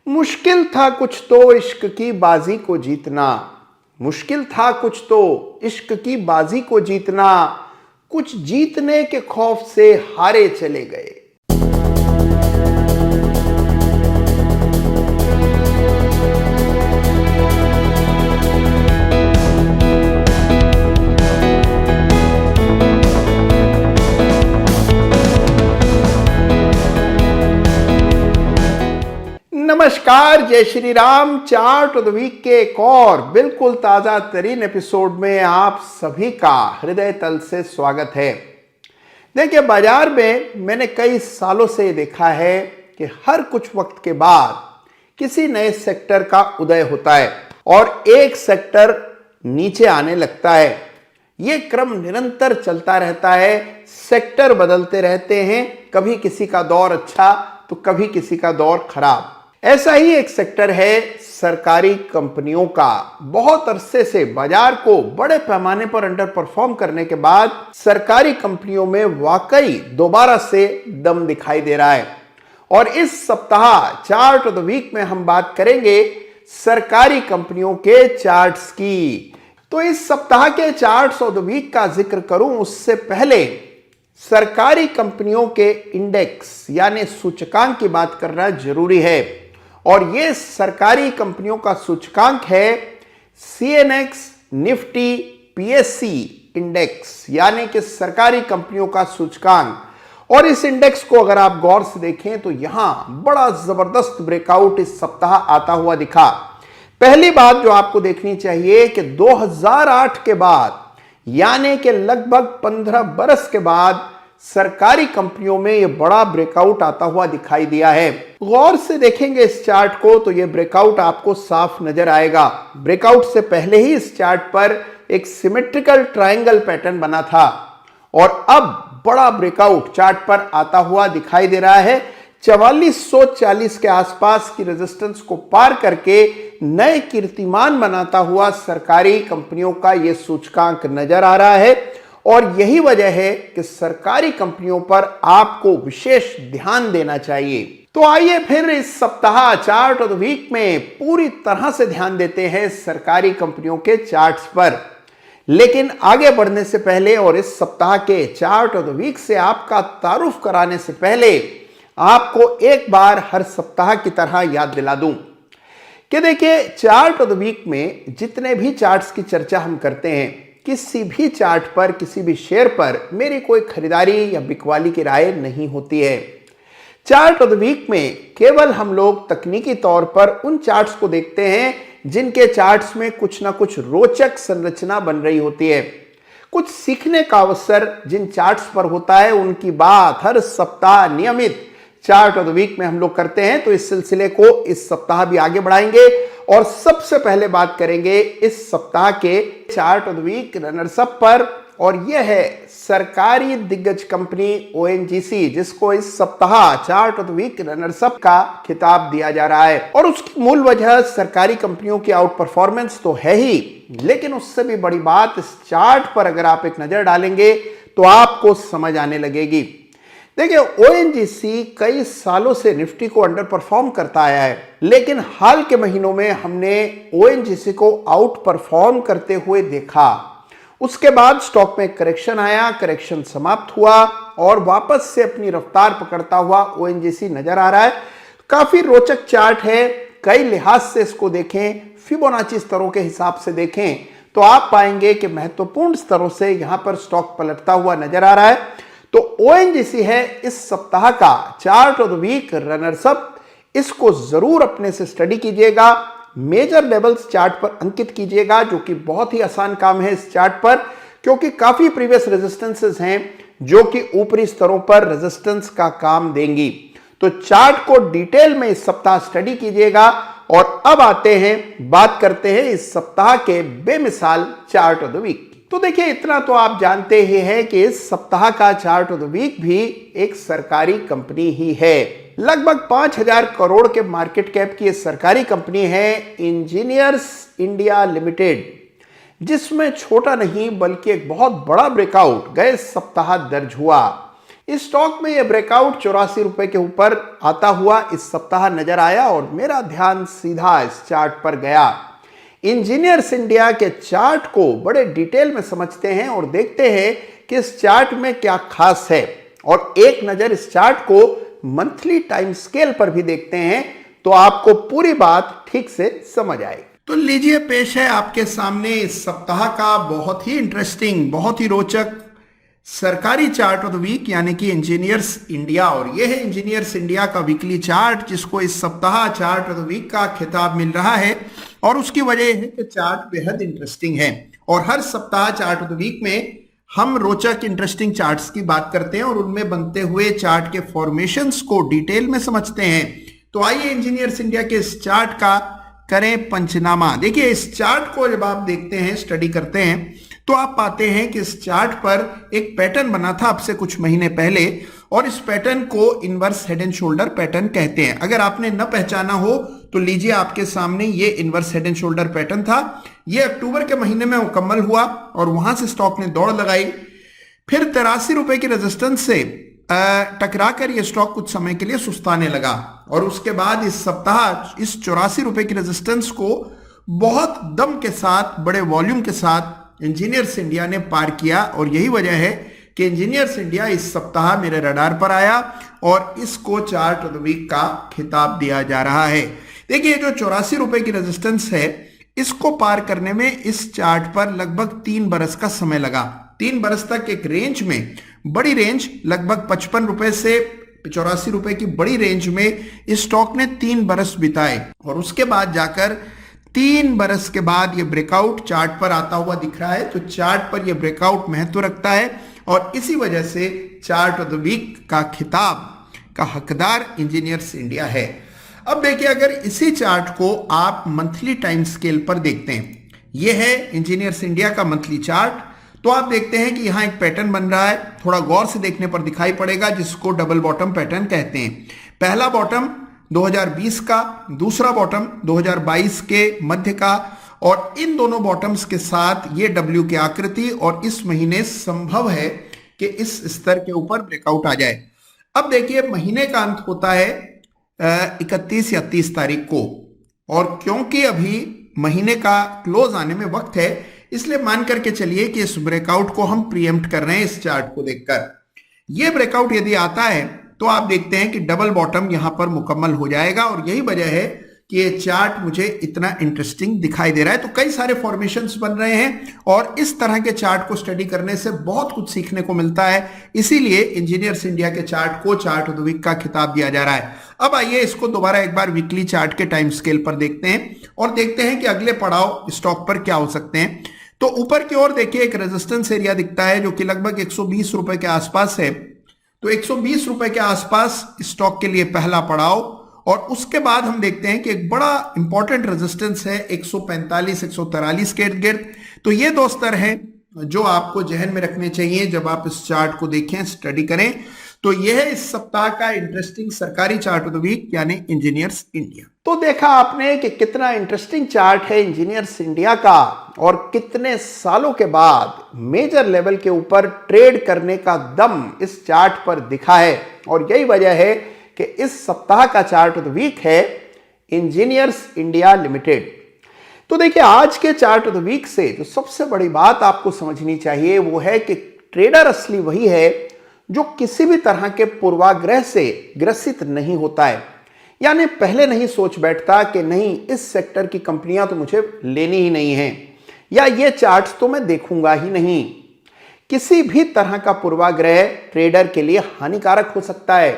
मुश्किल था कुछ तो इश्क की बाजी को जीतना। मुश्किल था कुछ तो इश्क की बाजी को जीतना। कुछ जीतने के खौफ से हारे चले गए। नमस्कार, जय Shri Ram. Chart of the week के एक और बिल्कुल ताजा तरीन एपिसोड में आप सभी का हृदय तल से स्वागत है। देखिए, बाजार में मैंने कई सालों से देखा है कि हर कुछ वक्त के बाद किसी नए सेक्टर का उदय होता है और एक सेक्टर नीचे आने लगता है। यह क्रम निरंतर चलता रहता है, सेक्टर बदलते रहते हैं। कभी किसी का दौर अच्छा तो कभी किसी का दौर खराब। ऐसा ही एक सेक्टर है सरकारी कंपनियों का। बहुत अरसे से बाजार को बड़े पैमाने पर अंडर परफॉर्म करने के बाद सरकारी कंपनियों में वाकई दोबारा से दम दिखाई दे रहा है। और इस सप्ताह चार्ट ऑफ द वीक में हम बात करेंगे सरकारी कंपनियों के चार्ट्स की। तो इस सप्ताह के चार्ट्स ऑफ द वीक का जिक्र करूं उससे पहले सरकारी कंपनियों के इंडेक्स यानी सूचकांक की बात करना जरूरी है। और यह सरकारी कंपनियों का सूचकांक है CNX निफ्टी PSC इंडेक्स, यानी कि सरकारी कंपनियों का सूचकांक। और इस इंडेक्स को अगर आप गौर से देखें तो यहां बड़ा जबरदस्त ब्रेकआउट इस सप्ताह आता हुआ दिखा। पहली बात जो आपको देखनी चाहिए कि 2008 के बाद यानी कि लगभग 15 बरस के बाद सरकारी कंपनियों में यह बड़ा ब्रेकआउट आता हुआ दिखाई दिया है। गौर से देखेंगे इस चार्ट को तो यह ब्रेकआउट आपको साफ नजर आएगा। ब्रेकआउट से पहले ही इस चार्ट पर एक सिमेट्रिकल ट्रायंगल पैटर्न बना था और अब बड़ा ब्रेकआउट चार्ट पर आता हुआ दिखाई दे रहा है। 4440 के आसपास की रेजिस्टेंस को पार करके नए कीर्तिमान बनाता हुआ सरकारी कंपनियों का यह सूचकांक नजर आ रहा है। और यही वजह है कि सरकारी कंपनियों पर आपको विशेष ध्यान देना चाहिए। तो आइए फिर इस सप्ताह चार्ट ऑफ द वीक में पूरी तरह से ध्यान देते हैं सरकारी कंपनियों के चार्ट्स पर। लेकिन आगे बढ़ने से पहले और इस सप्ताह के चार्ट ऑफ द वीक से आपका तारुफ कराने से पहले आपको एक बार हर सप्ताह की तरह याद दिला दूं कि देखिए, चार्ट ऑफ द वीक में जितने भी चार्ट्स की चर्चा हम करते हैं, किसी भी चार्ट पर किसी भी शेयर पर मेरी कोई खरीदारी या बिकवाली की राय नहीं होती है। चार्ट ऑफ द वीक में केवल हम लोग तकनीकी तौर पर उन चार्ट्स को देखते हैं जिनके चार्ट्स में कुछ ना कुछ रोचक संरचना बन रही होती है। कुछ सीखने का अवसर जिन चार्ट्स पर होता है उनकी बात हर सप्ताह नियमित चार्ट ऑफ द वीक में हम लोग करते हैं। तो इस सिलसिले को इस सप्ताह भी आगे बढ़ाएंगे और सबसे पहले बात करेंगे इस सप्ताह के chart of the week runners up पर। और यह है सरकारी दिग्गज कंपनी ONGC, जिसको इस सप्ताह chart of the week runners up का खिताब दिया जा रहा है। और उसकी मूल वजह सरकारी कंपनियों की आउट परफॉर्मेंस तो है ही, लेकिन उससे भी बड़ी बात इस चार्ट पर अगर आप एक नजर डालेंगे तो आपको समझ आने लगेगी। देखिए, ONGC कई सालों से निफ्टी को अंडर परफॉर्म करता आया है, लेकिन हाल के महीनों में हमने ONGC को आउट परफॉर्म करते हुए देखा। उसके बाद स्टॉक में करेक्शन आया, करेक्शन समाप्त हुआ और वापस से अपनी रफ्तार पकड़ता हुआ ONGC नजर आ रहा है। काफी रोचक चार्ट है। कई लिहाज से इसको देखें, फिबोनाची स्तरों के हिसाब से देखें तो आप पाएंगे कि महत्वपूर्ण स्तरों से यहां पर स्टॉक पलटता हुआ नजर आ रहा है। तो ONGC है इस सप्ताह का chart of the week runners up. इसको जरूर अपने से स्टडी कीजिएगा, मेजर लेवल्स चार्ट पर अंकित कीजिएगा, जो कि बहुत ही आसान काम है इस चार्ट पर, क्योंकि काफी प्रीवियस रेजिस्टेंसेस हैं जो कि ऊपरी स्तरों पर रेजिस्टेंस का काम देंगी। तो चार्ट को डिटेल में इस सप्ताह स्टडी कीजिएगा। और अब आते हैं, बात करते हैं इस सप्ताह के बेमिसाल चार्ट ऑफ द वीक। तो देखिए, इतना तो आप जानते ही हैं कि इस सप्ताह का चार्ट ऑफ द वीक भी एक सरकारी कंपनी ही है। लगभग 5000 करोड़ के मार्केट कैप की एक सरकारी कंपनी है इंजीनियर्स इंडिया लिमिटेड, जिसमें छोटा नहीं बल्कि एक बहुत बड़ा ब्रेकआउट गए सप्ताह दर्ज हुआ। इस स्टॉक में यह ब्रेकआउट 84 रुपए के ऊपर आता हुआ इस सप्ताह नजर आया और मेरा ध्यान सीधा इस चार्ट पर गया। इंजीनियर्स इंडिया के चार्ट को बड़े डिटेल में समझते हैं और देखते हैं कि इस चार्ट में क्या खास है, और एक नजर इस चार्ट को मंथली टाइम स्केल पर भी देखते हैं तो आपको पूरी बात ठीक से समझ आएगी। तो लीजिए, पेश है आपके सामने इस सप्ताह का बहुत ही इंटरेस्टिंग, बहुत ही रोचक सरकारी चार्ट ऑफ द वीक, यानी कि इंजीनियर्स इंडिया। और यह है इंजीनियर्स इंडिया का वीकली चार्ट, जिसको इस सप्ताह चार्ट ऑफ द वीक का खिताब मिल रहा है। और उसकी वजह है कि चार्ट बेहद इंटरेस्टिंग है और हर सप्ताह चार्ट ऑफ द वीक में हम रोचक इंटरेस्टिंग चार्ट्स की बात करते हैं और उनमें बनते हुए चार्ट के फॉर्मेशंस को डिटेल में समझते हैं। तो आइए इंजीनियर्स इंडिया के इस चार्ट का करें पंचनामा। देखिए, इस चार्ट को जब आप देखते हैं, स्टडी करते हैं, तो आप पाते हैं कि इस चार्ट पर एक पैटर्न बना था अब से कुछ महीने पहले, और इस पैटर्न को inverse head and shoulder pattern कहते हैं। अगर आपने न पहचाना हो तो लीजिए, आपके सामने ये inverse head and shoulder pattern था। ये अक्टूबर के महीने में मुकम्मल हुआ और वहां से स्टॉक ने दौड़ लगाई। फिर 83 रुपए की रेजिस्टेंस से टकराकर यह स्टॉक कुछ समय के लिए सुस्ताने लगा और उसके बाद इस सप्ताह इस 84 रुपए की रेजिस्टेंस को बहुत दम के साथ, बड़े वॉल्यूम के साथ इंजीनियर्स इंडिया ने पार किया। और यही वजह है कि इंजीनियर्स इंडिया इस सप्ताह मेरे रडार पर आया और इसको चार्ट ऑफ द वीक का खिताब दिया जा रहा है। देखिए, जो 84 रुपए की रेजिस्टेंस है, इसको पार करने में इस चार्ट पर लगभग 3 बरस का समय लगा। 3 बरस तक एक रेंज में, बड़ी रेंज लगभग 55 रुपए से 84 रुपए की बड़ी रेंज में इस स्टॉक ने 3 बरस बिताए और उसके बाद जाकर 3 बरस के बाद ये ब्रेकआउट चार्ट पर आता हुआ दिख रहा है। तो चार्ट पर ये ब्रेकआउट महत्व रखता है और इसी वजह से चार्ट ऑफ द वीक का खिताब का हकदार इंजीनियर्स इंडिया है। अब देखिए, अगर इसी चार्ट को आप मंथली टाइम स्केल पर देखते हैं, ये है इंजीनियर्स इंडिया का मंथली चार्ट, तो आप देखते हैं कि यहां एक पैटर्न बन रहा है। थोड़ा गौर से देखने पर दिखाई पड़ेगा, जिसको डबल बॉटम पैटर्न कहते हैं। पहला बॉटम 2020 का, दूसरा बॉटम 2022 के मध्य का, और इन दोनों बॉटम्स के साथ ये डब्ल्यू की आकृति, और इस महीने संभव है कि इस स्तर के ऊपर ब्रेकआउट आ जाए। अब देखिए, महीने का अंत होता है 31 या 30 तारीख को, और क्योंकि अभी महीने का क्लोज आने में वक्त है, इसलिए मान करके चलिए कि इस ब्रेकआउट को हम प्रीएम्प्ट कर रहे हैं। इस चार्ट को देखकर यह ब्रेकआउट यदि आता है तो आप देखते हैं कि डबल बॉटम यहां पर मुकम्मल हो जाएगा, और यही वजह है कि ये चार्ट मुझे इतना इंटरेस्टिंग दिखाई दे रहा है। तो कई सारे फॉर्मेशंस बन रहे हैं और इस तरह के चार्ट को स्टडी करने से बहुत कुछ सीखने को मिलता है। इसीलिए इंजीनियर्स इंडिया के चार्ट को चार्ट ऑफ द वीक का खिताब दिया जा रहा है। अब आइए इसको दोबारा एक बार वीकली चार्ट के टाइम स्केल पर देखते हैं और देखते हैं कि अगले पड़ाव स्टॉक पर क्या हो सकते हैं। तो ऊपर की ओर देखिए, एक रेजिस्टेंस एरिया दिखता है जो कि लगभग 120 रुपए के आसपास है। तो 120 रुपए के आसपास स्टॉक के लिए पहला पड़ाव, और उसके बाद हम देखते हैं कि एक बड़ा इंपॉर्टेंट रेजिस्टेंस है 145 143 के इर्द गिर्द। तो ये 2 स्तर हैं जो आपको जहन में रखने चाहिए जब आप इस चार्ट को देखें, स्टडी करें। तो यह है इस सप्ताह का इंटरेस्टिंग सरकारी चार्ट ऑफ द वीक, यानी इंजीनियर्स इंडिया। तो देखा आपने कि कितना इंटरेस्टिंग चार्ट है इंजीनियर्स इंडिया का, और कितने सालों के बाद मेजर लेवल के ऊपर ट्रेड करने का दम इस चार्ट पर दिखा है। और यही वजह है कि इस सप्ताह का चार्ट ऑफ द वीक है इंजीनियर्स इंडिया लिमिटेड। तो देखिए, आज के चार्ट ऑफ द वीक से जो सबसे बड़ी बात आपको समझनी चाहिए वो है कि ट्रेडर असली वही है जो किसी भी तरह के पूर्वाग्रह से ग्रसित नहीं होता है, यानी पहले नहीं सोच बैठता कि नहीं, इस सेक्टर की कंपनियां तो मुझे लेनी ही नहीं है, या ये चार्ट्स तो मैं देखूंगा ही नहीं। किसी भी तरह का पूर्वाग्रह ट्रेडर के लिए हानिकारक हो सकता है।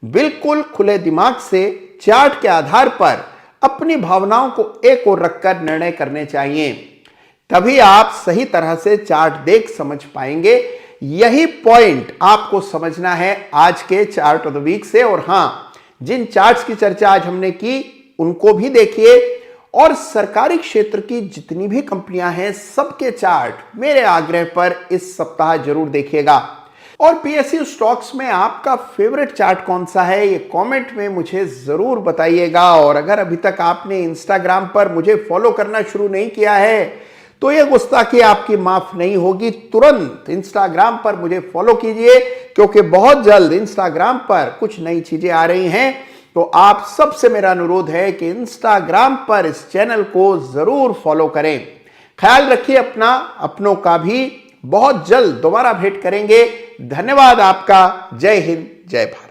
बिल्कुल खुले दिमाग से चार्ट के आधार पर अपनी भावनाओं को एक ओर रखकर निर्णय करने चाहिए, तभी आप सही तरह से चार्ट देख समझ पाएंगे। यही पॉइंट आपको समझना है आज के चार्ट ऑफ द वीक से। और हां, जिन चार्ट्स की चर्चा आज हमने की उनको भी देखिए, और सरकारी क्षेत्र की जितनी भी कंपनियां हैं सबके चार्ट मेरे आग्रह पर इस सप्ताह जरूर देखिएगा। और पीएसयू स्टॉक्स में आपका फेवरेट चार्ट कौन सा है, ये कमेंट में मुझे जरूर बताइएगा। और अगर अभी तक आपने इंस्टाग्राम पर मुझे फॉलो करना शुरू नहीं किया है तो ये गुस्ताखी आपकी माफ नहीं होगी। तुरंत इंस्टाग्राम पर मुझे फॉलो कीजिए, क्योंकि बहुत जल्द इंस्टाग्राम पर कुछ नई चीजें आ रही हैं। तो आप सबसे मेरा अनुरोध है कि इंस्टाग्राम पर इस चैनल को जरूर फॉलो करें। ख्याल रखिए अपना, अपनों का भी। बहुत जल्द दोबारा भेंट करेंगे। धन्यवाद आपका। जय हिंद, जय भारत।